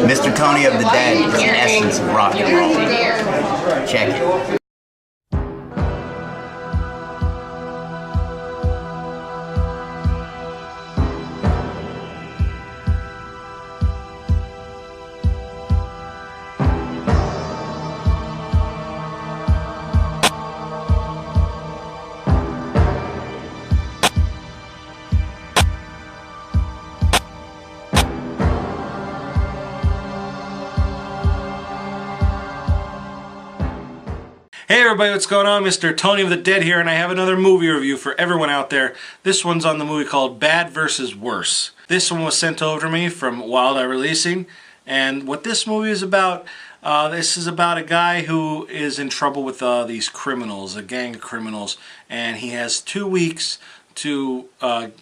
Mr. Tony of the Dead is the essence of rock and roll. Check it. Hey everybody, what's going on? Mr. Tony of the Dead here, and I have another movie review for everyone out there. This one's on the movie called Bad vs. Worse. This one was sent over to me from Wild Eye Releasing, and what this movie is about, this is about a guy who is in trouble with these criminals, a gang of criminals, and he has 2 weeks to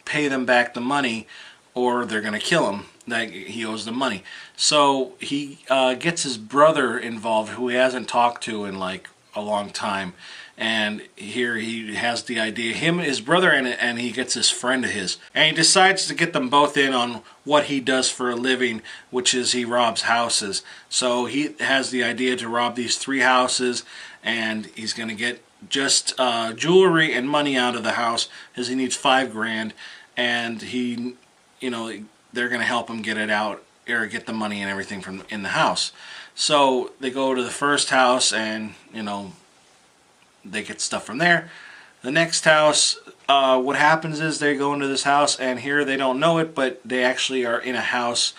pay them back the money or they're going to kill him. Like, he owes them money. So he gets his brother involved, who he hasn't talked to in like a long time, and here he has the idea, his brother, and he gets this friend of his, and he decides to get them both in on what he does for a living, which is he robs houses. So he has the idea to rob these 3 houses, and he's going to get just jewelry and money out of the house, because he needs 5 grand, and he, you know, they're going to help him get it out, or get the money and everything from in the house. So they go to the first house, and you know, they get stuff from there. The next house, what happens is they go into this house, and here they don't know it, but they actually are in a house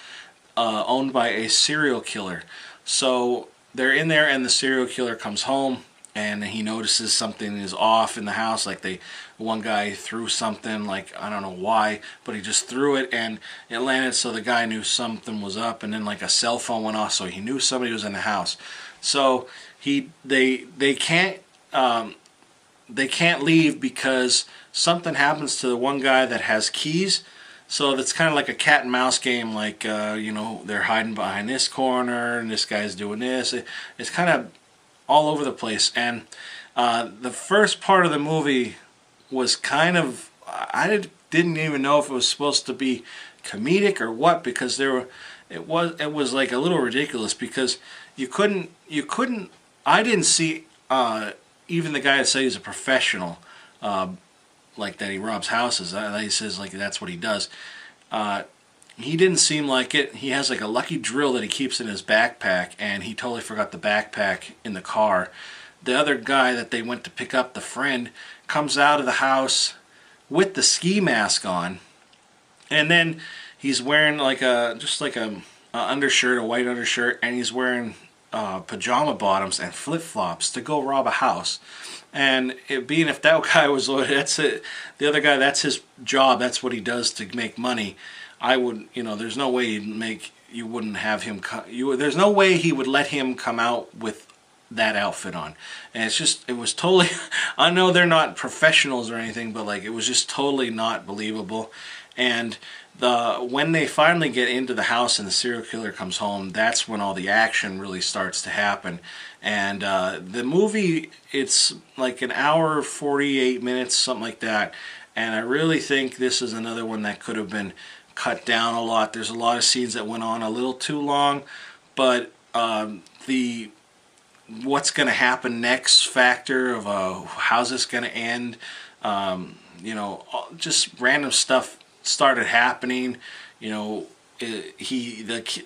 owned by a serial killer. So they're in there, and the serial killer comes home, and he notices something is off in the house. Like one guy threw something, like, I don't know why, but he just threw it and it landed, so the guy knew something was up. And then like a cell phone went off, so he knew somebody was in the house. So they can't leave because something happens to the one guy that has keys. So that's kind of like a cat and mouse game, like you know, they're hiding behind this corner and this guy's doing this. It's kind of all over the place. And the first part of the movie was kind of, I didn't even know if it was supposed to be comedic or what, because it was like a little ridiculous, because you couldn't I didn't see even the guy that said he's a professional, like that he robs houses, he says like that's what he does, he didn't seem like it. He has like a lucky drill that he keeps in his backpack, and he totally forgot the backpack in the car. The other guy that they went to pick up, the friend, comes out of the house with the ski mask on, and then he's wearing like just like a undershirt, a white undershirt, and he's wearing pajama bottoms and flip-flops to go rob a house. And if that guy was, that's it, the other guy, that's his job, that's what he does to make money, I would, you know, there's no way you wouldn't have him there's no way he would let him come out with that outfit on. And it's just, it was totally I know they're not professionals or anything, but like, it was just totally not believable. And when they finally get into the house and the serial killer comes home, that's when all the action really starts to happen. And the movie, it's like an hour 48 minutes, something like that, and I really think this is another one that could have been cut down a lot. There's a lot of scenes that went on a little too long, but the what's going to happen next factor of how's this going to end, you know, just random stuff started happening. You know,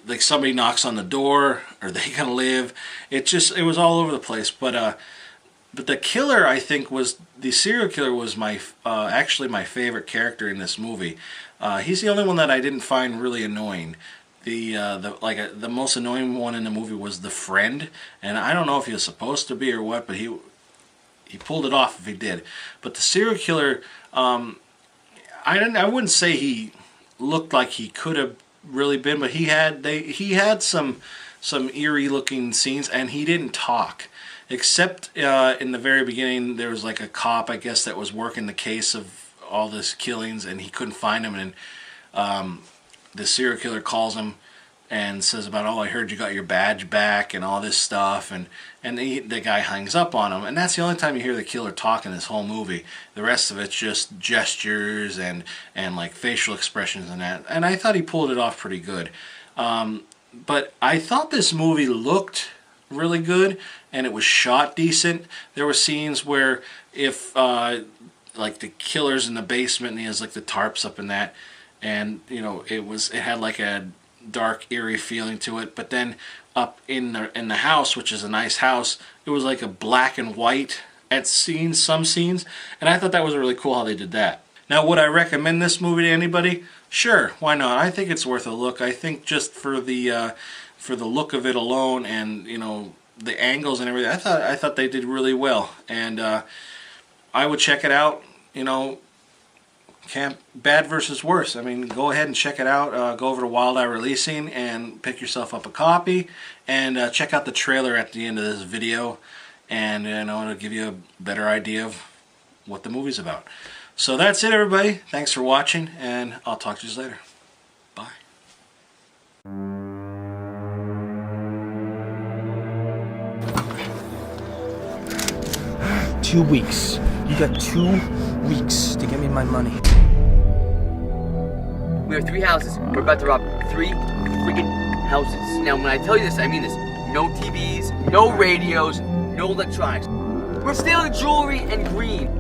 like somebody knocks on the door, are they going to live? It was all over the place. But the killer, I think, the serial killer was actually my favorite character in this movie. He's the only one that I didn't find really annoying. The most annoying one in the movie was the friend, and I don't know if he was supposed to be or what, but he pulled it off if he did. But the serial killer, I wouldn't say he looked like he could have really been, but he had some eerie looking scenes, and he didn't talk, except in the very beginning. There was like a cop, I guess, that was working the case of all this killings, and he couldn't find him, and the serial killer calls him and says about, oh, I heard you got your badge back and all this stuff, and the guy hangs up on him, and that's the only time you hear the killer talk in this whole movie. The rest of it's just gestures and like facial expressions and that, and I thought he pulled it off pretty good. But I thought this movie looked really good, and it was shot decent. There were scenes where if like the killer's in the basement and he has like the tarps up in that, and you know it had like a dark eerie feeling to it. But then up in the house, which is a nice house, it was like a black and white at some scenes, and I thought that was really cool how they did that. Now, would I recommend this movie to anybody? Sure, why not? I think it's worth a look. I think just for the look of it alone, and you know the angles and everything, I thought they did really well, and I would check it out. You know, bad versus worse. I mean, go ahead and check it out. Go over to Wild Eye Releasing and pick yourself up a copy, and check out the trailer at the end of this video, and you know it'll give you a better idea of what the movie's about. So that's it, everybody. Thanks for watching, and I'll talk to you later. Bye. 2 weeks. You got 2 weeks to get me my money. We have 3 houses. We're about to rob 3 freaking houses. Now, when I tell you this, I mean this. No TVs, no radios, no electronics. We're stealing jewelry and green.